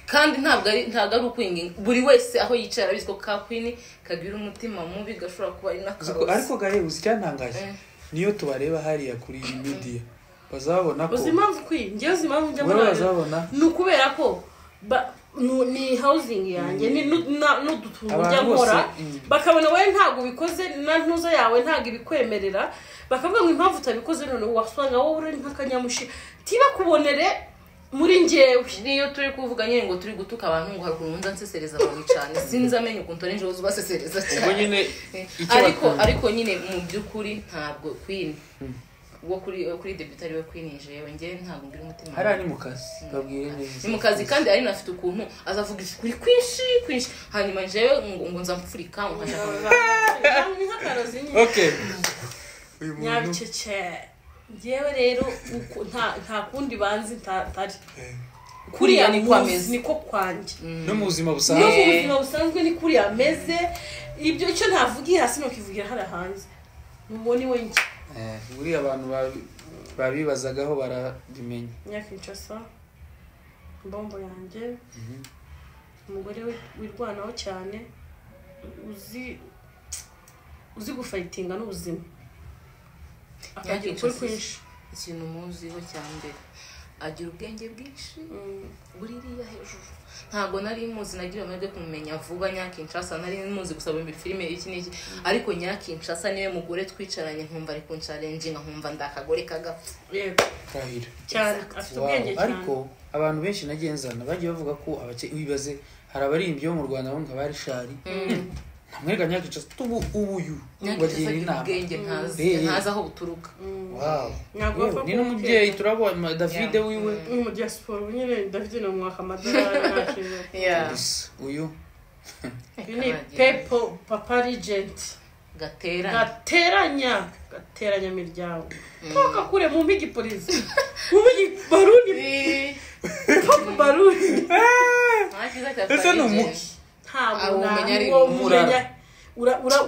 kandi ntabwo ari ukwinginga buri wese aho yicara biziko ka Queen kagira umutima mubi gashobora kuba ari nakarozi ariko gahe uzicyantangaje niyo tubareba hariya kuri media bazabona ko uzimanzu kwi ngiye uzimanzu njya muri nukubera ko ni housing yanjye ni n'udutuntu njya nkora bakabona wowe ntago bikoze na ntuzo yawe ntago ibikwemerera bakavuga ngo impamvu utabikoze none wasanga wowe uri nk'akanyamushi tiba kubonere muri njyewe niyo turi kuvuga nyine ngo turi gutuka abantu ngo harunza nsesereza abantu cyane sinzi amenye ukuntu ari nje ubasesereza cyane ariko nyine mu byukuri ntabwo Queen wo kuri debut ari we Queen jewe nge ntabwo ngira umutima hari mu kazi babwire neza ni mu kazi kandi ari nafite ukuntu azavuga kuri kwinshi hanyuma jewe ngo nzamfurika nkashaka ni nk'akarozi nyine okay uyu muntu nyabicece ngewe rero nta kundi banzi ntari kuriya ni kwameze niko kwanje no mu buzima busanzwe ni kuriya ameze ibyo cyo ntavugiye hasi no kivugira hari hanze muboni wengi muri abantu babibazagaho barabimenya nyakinshasa mbombo yanjye umugore wirwanaho cyane uzi gufightinga n'ubuzima akagira ukuri kwinshi ikintu muziho cyambere agira ubwenge bwinshi buririya hejuru ntago nari muzi nagira amahirwe kumenya vuba Nyakinshasa nari muzi gusaba mu filime iki niki ariko Nyakinshasa niwe mugore twicaranye nkumva ari kunchallenging nkumva ndakagore kagapfa kahira cyane afite ubwenge cyane ariko abantu benshi nagenzana bagiye bavuga ko wibaze hari abarimbyi bo mu Rwanda bo nkabari shari namwereka Nyakinshasa ubuyu bagira inama ntazi aho buturuka wow ni n'umubyeyi turabona David wiwe mu diaspora nyine David no mwaka madara nakije uyu ni Pepo Papa Regent gateranya miryango toka kure mu migi polisi mu migi baruni Papa baruni ese no muki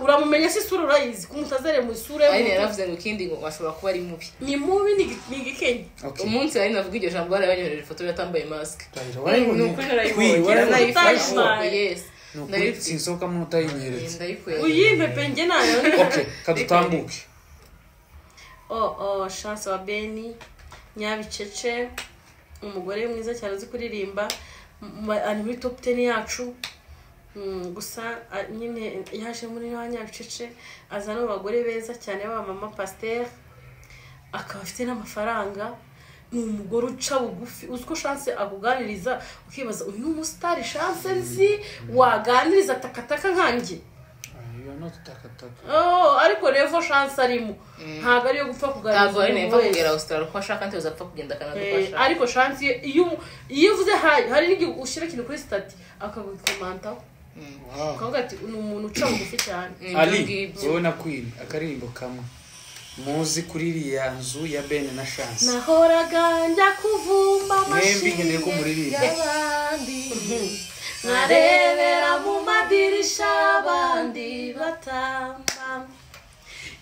uramumenya si sura urayizi kumutazere mu sura ye ari yaravuze ngo ikindi ngo ashobora kuba ari mubi ni mubi ni gikenya umunsi ari navuga iryo jambo barabanyohereje ifoto yatambaye mask ni ukuri narayibonye yes sinsoka mu utayinyeretse uyimpe penge nayo okay kadutambuke chance wa Beni nyabicece umugore mwiza cyane uzi kuririmba ari muri top 10 yacu gusa nyine yaje muri Nyabicece azana abagore beza cyane ba mama Pasteur akaba afite n'amafaranga ni umugore uca bugufi uziko chance akuganiriza ukibaza uyu umustar chance nzi waganiriza takataka nkanjye ariko revo chance arimo ntago ariyo gupfa kuganira ntabwo ari nemva kugera Australia ko ashaka nte uzapfa kugenda Canada ariko chance iyo uvuze hari n'igihe ushyira ikintu kuri stati akagukomantaho ukavuga ati ni umuntu uca bugufi cyane Ali wowe nakwiri akaririmbo kamwe muzi kuri iriya nzu ya Ben na Chance nahoraga njya kuvumba amashyi y'abandi narebera mu madirisha abandi batamba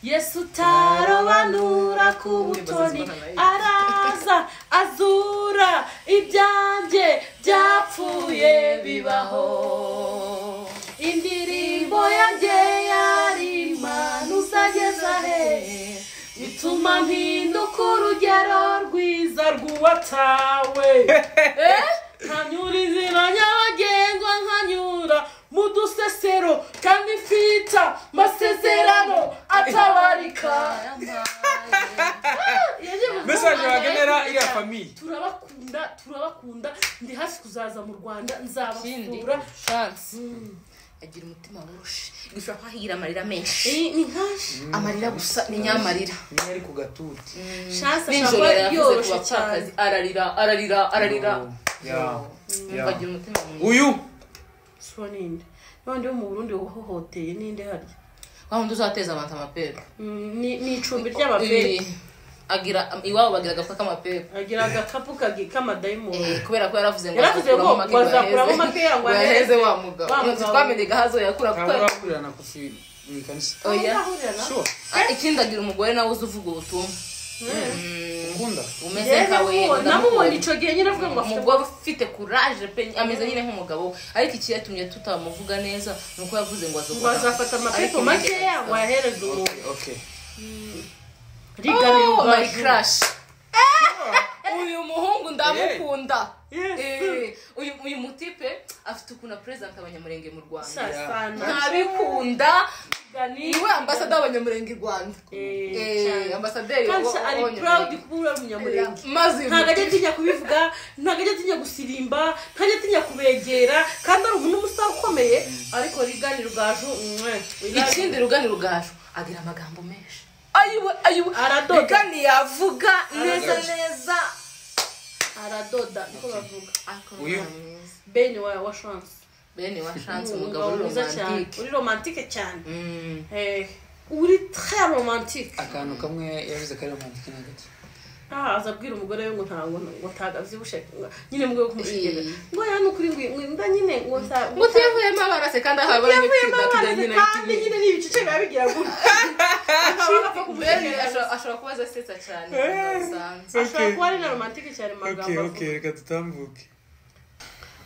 Yesu tarobanura ku butoni araza azura ibyanjye byapfuye bibaho indirimbo yanjye yarimana uzageza he bituma mpinduka urugero rwiza rw'uwatawe nkanyura inzira nyabagendwa nkanyura mu dusesero kandi mfita masezerano atabarika message wagenera iriya famille turabakunda ndi hafi kuzaza mu Rwanda nzabasura Chance agira umutima woroshe gishobora kwahigira amarira menshi ni nkashi amarira gusa ni nyamarira ni ari ku gatuti Chance ashaka yoroshe cyane ararira agira umutima uyu soninde none mu Burundi uhohoteye ninde harya wahundi uzateza abantu amapera ni icumbi ry'abapera agira iwabo bagira agapfa k'amapera agira agakapu k'amadayimoni kubera ko yaravuze ngo bazakuramo amapera ngo aheze wa mugabo twamenye gahazo yakura kukurana ku film mu kanisa ikindi agira umugore nawe uzi uvuga ubutumwa ukunda umeze nkawe namubona ico gihe nyine avuga ngo umugore ufite courage pe ameze nyine nk'umugabo ariko ikiyatumye tutamuvuga neza nuko yavuze ngo azafata amapepo makeya ngo ahereze umuntu okay Rigani my crush uyu muhungu ndamukunda uyu mutipe afite ukuna president abanyamurenge mu Rwanda ntabikunda niwe ambassador w'abanyamurenge mu Rwanda ambassador ari proud kubura umunyamurenge ntagajya tinya kubivuga ntagajya tinya gusirimba ntagajya tinya kubegera kandi ari umuntu umusaza ukomeye ariko Rigani Rugaju ikindi Rigani Rugaju agira amagambo menshi ayiwe aradoda Rigani yavuga neza aradoda niko bavuga uyu Ben wa Chance umugabo uri romantique cyane uri très romantique akantu kamwe yavuze ko ari romantique n'agati azabwira umugore we ngo ntango ngo tagavyibushe nyine mugwe kumushigera ngo yana ukuri ngwimba nyine ngo tuyavuyemo abarase kandi ahabara nyine n'ibice babigira gutya ashobora kubaza setsa cyane ashobora kuba ari na romantique cyane magambo okay reka tutambuke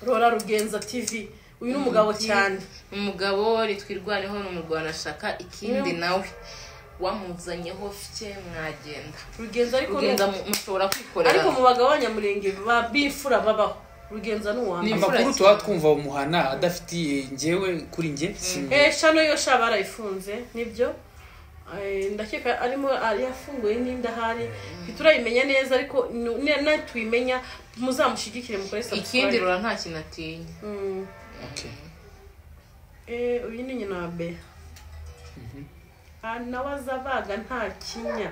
Rora Rugenza TV uyu n'umugabo cyane umugabo ritwirwaneho no mu Rwanda shaka ikindi nawe wamuzanyeho fike mwagenda Rugenza mushobora kwikorera ariko mu bagabo b'abanyamurenge bifura babaho Rugenza n'uwamwe amakuru tuba twumva umuhana adafitiye ngewe kuri nge shano yo sha barayifunze nibyo ndakeka arimo yafunguye n'indahari biturayimenya neza ariko natwimenya muzamushigikire mukore subscribe ikindi rura nta kinatinya okay uyu ni nyina be nawaza baga nta kinya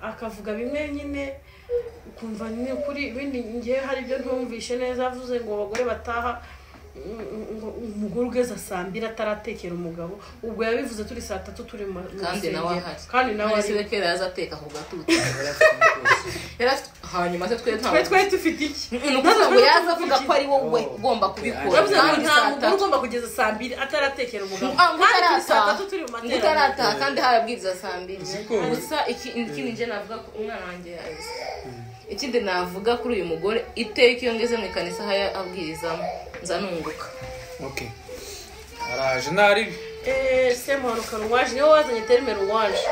akavuga bimwe nyine ukumva ni kuri ibindi ngiye hari byo ntumvishe neza avuze ngo abagore bataha umugore ugeze asambira ataratekera umugabo ubwo yabivuze turi saa 3 turi mu kandi nawe ari kera yazateka ku gatuti hanyuma twe dufite iki nuko ngo yazavuga ko ari wowe ugomba kubikora kandi ugomba kugeza saa 2 ataratekera umugabo kandi saa 3 turi mu matera kandi harabwiriza saa 2 gusa ikindi nje navuga ko umwana wanjye yaje ikindi navuga kuri uyu mugore iteka iyo ngeze mu kanisa haya abwirizamo nzanunguka okay araje nari semuhanuka ruwaje niyo wazanye terme ruwaje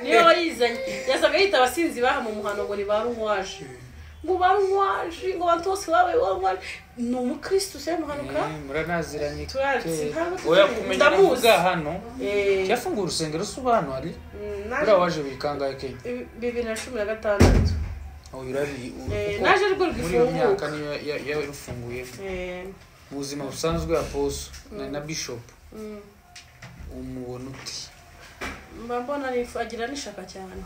niyo yizanye yasaga yita abasinzi baha mu muhano ngo ni baruwaje ngo baruwaje ngo bantose wawe wawe ni umukristo semuhanuka muranaziranye oya kumenya ndamuga hano yafungura urusengero subano ari urawaje bikanga yake 2016 urari naje rwo rwifunguka niyo yarufunguye mu buzima busanzwe ya Apostle na Bishop umubona uti mba mbona agira n'ishaka cyane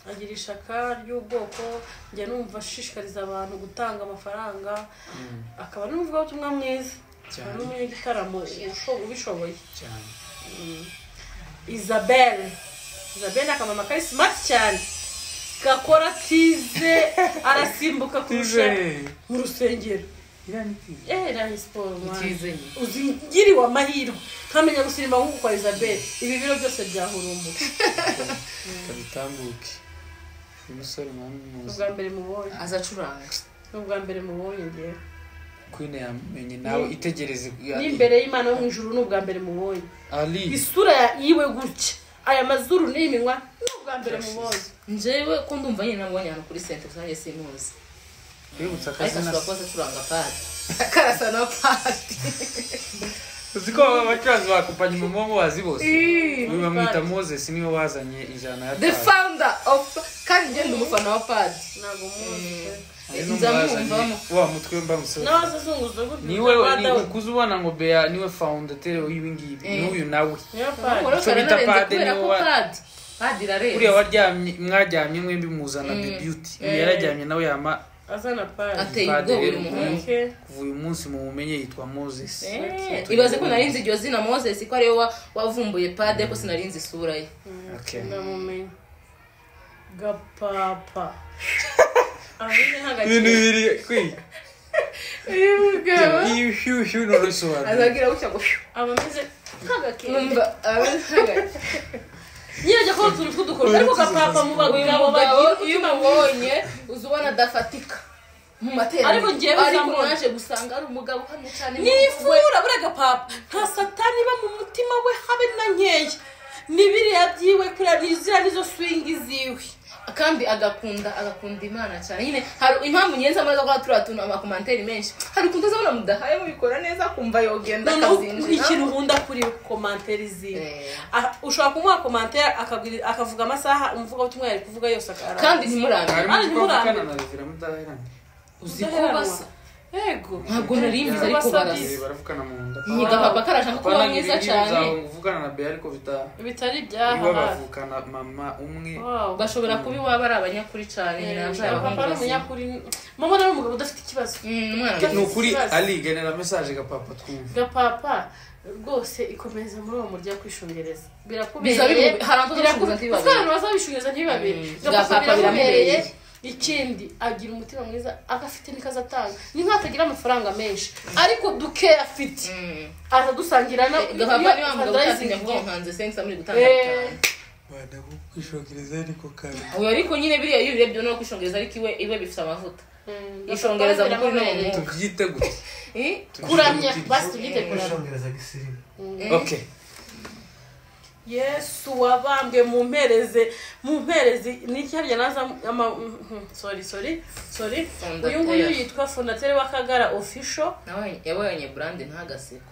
agira ishaka ry'ubwoko njya numva ashishikariza abantu gutanga amafaranga akaba n'umuvugabutumwa mwiza cyane n'umunyagitaramo ubishoboye cyane. Isabelle akamama kari smart cyane gakora tize arasimbuka kurusha mu rusengero irani siporo uzingiriwe amahirwe nkamenya gusirimba nk'uko kwa Isabelle ibi biro byose byahurumbuka kabitambuke umusore mwamuzi ubwa mbere mubonye azacuranga ubwa mbere mubonye ngiye Queen yamenye nawe itegereze n'imbere y'Imana yo mu ijuru n'ubwa mbere mubonye Ali isura yiwe gutya aya mazuru n'iminwa n'ubwa mbere mubonye njyewe ko ndumva nyine nabonye hano kuri Saint Francis simuzi kwibutsa akazina ashobora acuranga padi karasa na padi uziko abacuranzi bakupanye mu momo wazi bose uyu bamwita Moses niwe wazanye ijana ya the founder of kandi njye ndi umufana wa padi ntabwo muzi nzamwumvamo wa mutwe mbamusore n'abazazunguza gutya niwe ukuze ubona ngo Bea niwe founder w'ibi ngibi n'uyu nawe cyo bita padi niwe padi rare uriya waryamye mwajyamye mwembi muzana beauty yarajyamye nawe yama azana padi ateye ubwoba umuhungu kuva uyu munsi mumumenye yitwa Moses ibaze ko narinzi iryo zina Moses ko ariwe wavumbuye padi ko sinarinzi isura ye okay ndamumenye gapapa ibintu biri kwi iyo shu no rusobanura azagira gutya ngo abameze nk'agakende numva nyiraje ko turi kudukora ariko gapapa mu bagabo iyo umubonye uzubona adafatika mu materaniro ariko ngewe ariko naje gusanga ari umugabo uhamye cyane nifura burega papa nta satani ba mu mutima we habe na nkeya nibiriya byiwe kuri nizira nizo swing ziwe kandi agakunda Imana cyane nyine hari impamvu nyenza amaze ko turatuntu amakomentari menshi hari kuntu zabona mudahaye mubikora neza kumva yogenda kazinjira ikintu nkunda kuri komentari ziwe ushobora kumuha komentari akavuga amasaha umuvuga utumwe yari kuvuga yose akarara kandi ntimurane na Revera mudahirana uzikubasa yego ntabwo narimbiza ariko barasa baravukana mu nda nyiga papa karasha ko kuba mwiza cyane uvugana na Bea ariko bitari byaha bavukana mama umwe bashobora kuba iwaba ari abanyakuri cyane papa ari umunyakuri mama nawe umugabo udafite ikibazo ni ukuri Ali genera message gapapa twumva gapapa rwose ikomeza muri uwo murya kwishungereza birakubereye bazabishungereza ntibibabere gapapa biramubereye ikindi agira umutima mwiza agafite nikaza atanga ni nkatagira amafaranga menshi ariko duke afite aradusangira na gapapa ni wamugabo utatinya kuvuga nkanze sense muri gutanga bana kwishongereza ariko kare oya ariko nyine biriya iyo urebye no kwishongereza ariko iwe bifite amavuta ishongereza mukuru no mu tubyite gute kuramya basi tubyite kwishongereza gisirimu okay Yesu wabambwe mu mperezi n'icyarya naza sorry uyu nguyu yitwa fondateur w'Akagara official nawe yabonye brand ntagaseko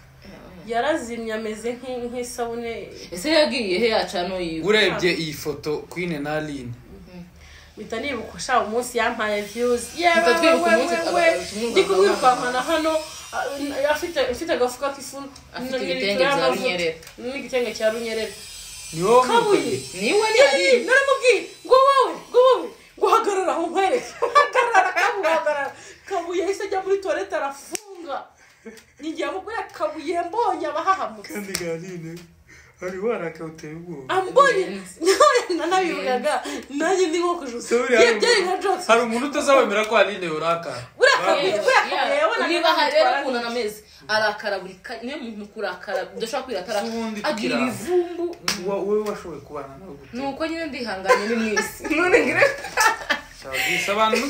yarazimye ameze nk'isabune ese yagiye he yacano yiwe urebye iyi foto Queen na Aline bita nibuka sha umunsi yampaye views ndikubwirukana hano afite agafuka k'ifu n'igitenge cya runyerera niwo kabuye niwe ari naramubwiye ngo wowe guhagarara aho nkwereke hagarara kabuye yahise ajya muri toilette arafunga ningiye mugura kabuye mbonye abahahamutse kandi ganine ari waraka uteye ubwoba ambonye nanabivugaga nanjye ndi nko kujusa byari nka jokes hari umuntu utazabemera ko Aline yoraka burakabuye niba harero kuna nameze arakara buri niyo muntu kurakara udashaka kwiratara agira ibivumbu wowe washoboye kubana nawe nuko nyine ndihanganye ni mwisi none ngire cyangwa abantu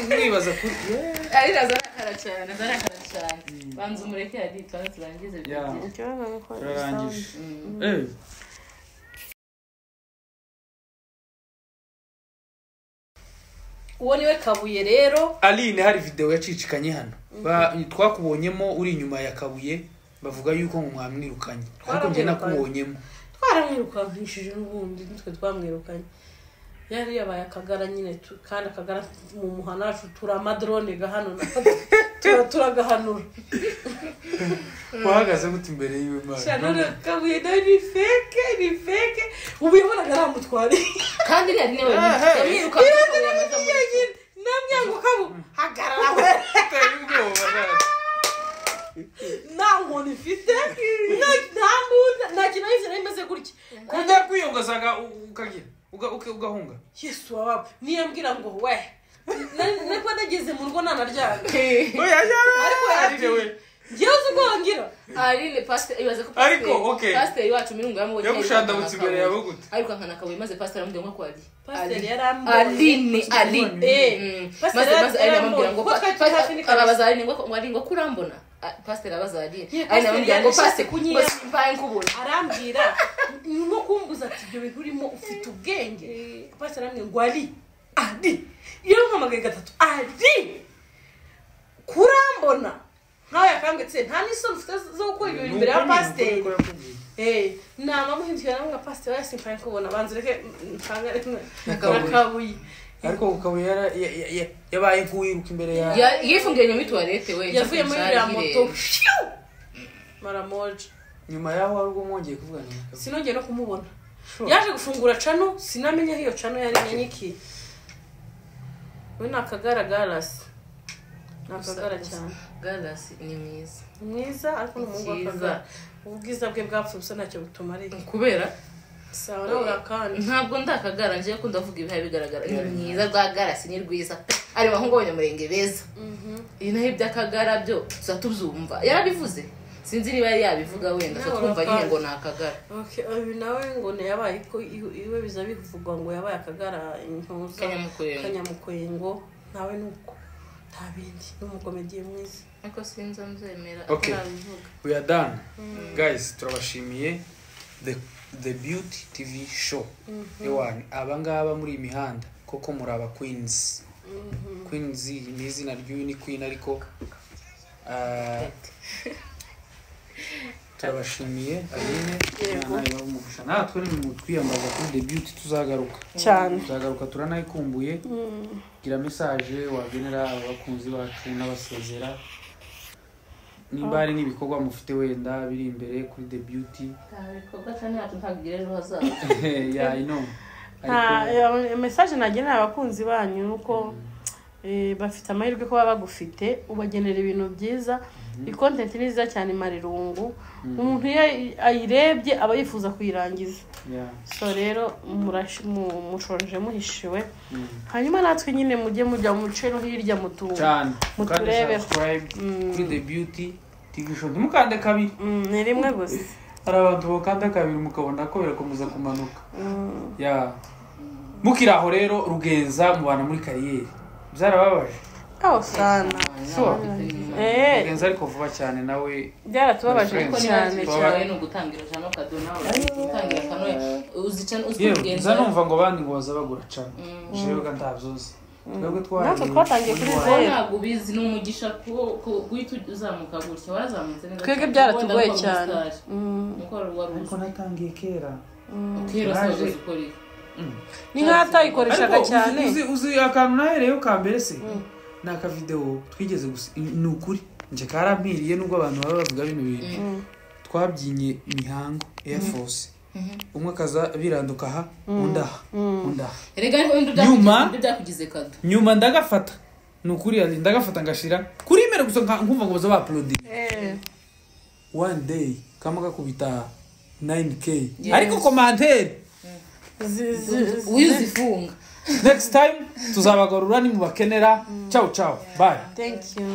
mwibaza kuri ari zarakara cyane banza umureke yadi turangize turarangije uwo niwe kabuye rero Aline hari video yacicikanye hano twakubonyemo uri inyuma ya kabuye bavuga yuko ngo mwamwirukanye ariko njye nakubonyemo twaramwirukankishije n'ubundi nitwe twamwirukanye yari yabaye Akagara nyine kandi Akagara mu muhanacu turamadrone ga hano turagahanura wahagaze gute imbere yiwe mwana shanone kabuye nawe ni feke ubu yabonaga aramutware kandi iriya niwe yamwiruka namyango kabu hagarara we nta nkoni ifite nta mbunda nta kintu ahise narimeze gutya kujya kwiyongozaga ukagira ugahunga yesu wawe niyambwira ngo we niko nageze mu rugo nanaryamye ariko yariwe ngewe uzi ubwo wangira Aline pastor ibaze ko pastor wacu mirungu yamubonye yagushandabutse imbere yawe gute ariko nkana kabuye maze pastor aramubwira ngo kwari pastor yarambonye Aline maze Aline amubwira ngo ababaza Aline ngo kurambona pastor abaza Aline Aline amubwira ngo pastor kunyiye mbaye nkubona arambwira ngo kumbuza ati ibyo bintu urimo ufite ubwenge pastor aramwe ngo Ali iyo mpamagaye gatatu Ali kurambona nkawe yakambwetse nta n'isoni ufite zo gukora ibyo bintu imbere ya pasiteri nama muhindukira namwe nka pasiteri wese mfanye kubona banza ureke nakabuye ariko ukabuye yabaye nk'uwiruka imbere yawe yifungiye nyuma y'ituwarete we yavuye muri iriya moto maramoje nyuma yaho wari ubwo mwongeye kuvugana sinongeye no kumubona yaje gufungura cano sinamenya aho iyo cano yari nyanyiki we ni akagarasi nakagara cyane garasi ni mwiza ariko n'umuhungu akagara ubwiza bwe bwapfa busa ntacyo butuma ari kubera sawa nawe urakandi ntabwo ndakagara ngiye ko ndavuga ibihaye bigaragara ni mwiza rwa garasi ni rwiza ari bahungu b'abanyamurenge beza iyi naho iby'akagara byo tuzatubyumva yarabivuze sinzi niba yari yabivuga wenda twumva nyine ngo nakagara uyu nawe ngo yabaye ko iwe biza bivugwa ngo yabaye akagara intuza kanyamukwengo nawe nuko ntabindi n'umukomediye mwiza ariko sinza nzemera atarabivuga we are done guys turabashimiye the beauty tv show ewan abangaba muri imihanda koko muraba queens queens ni izina ry'uyu ni queen ariko turabashimiye Aline nayo umufasha natwe ni mu twiyambaza kuri the beauty tuzagaruka cyane turanayikumbuye gira message wagenera abakunzi bacu n'abasezera nimba ari n'ibikorwa mufite wenda biri imbere kuri the beauty bikorwa cyane yacu ntagire ejo hazaza yeah I know message nagenera abakunzi banyu nuko bafite amahirwe ko baba bagufite ubagenera ibintu byiza content nziza cyane marirungu umuntu ayirebye aba yifuza kuyirangiza so rero mushonje muhishiwe hanyuma natwe nyine mujye mujya mu mucero hirya muturebe kuri the beauty tv show ntimukande kabiri ni rimwe gusa hari abantu bakanda kabiri mukabona ko birakomeza kumanuka mukiraho rero rugenza mubana muri kariyeri byarababaje sana rugenza ariko vuba cyane nawe byaratubabaje cyane no gutangira jano kadona gutangira kano uzicana rugenza numva ngo bandi ngo baza bagura cana jewe ga ndavyoze natwe twatangiye kuri zero ntabwo bizi n'umugisha ko guhita uzamuka gutya warazamutse neza twebwe byaratugoye cyane ariko natangiye kera saje ukora ni nk'atayikoreshaga cyane uzi akantu nahereyo ka mbere se naka video twigeze ni ukuri nje karampiriye nubwo abantu baba bavuga bino bintu twabyinye mihango Air Force umwe kaza biranduka ha undaha erega ariko ibintu byakugize kado nyuma ndagafata ni ukuri ndagafata ngashira kuri imere gusa nkumva ngo baza ba upload one day kama gakubita 9k ariko commentaire uzifunga next time tuzabagarura ni mubakenera ciao bye thank you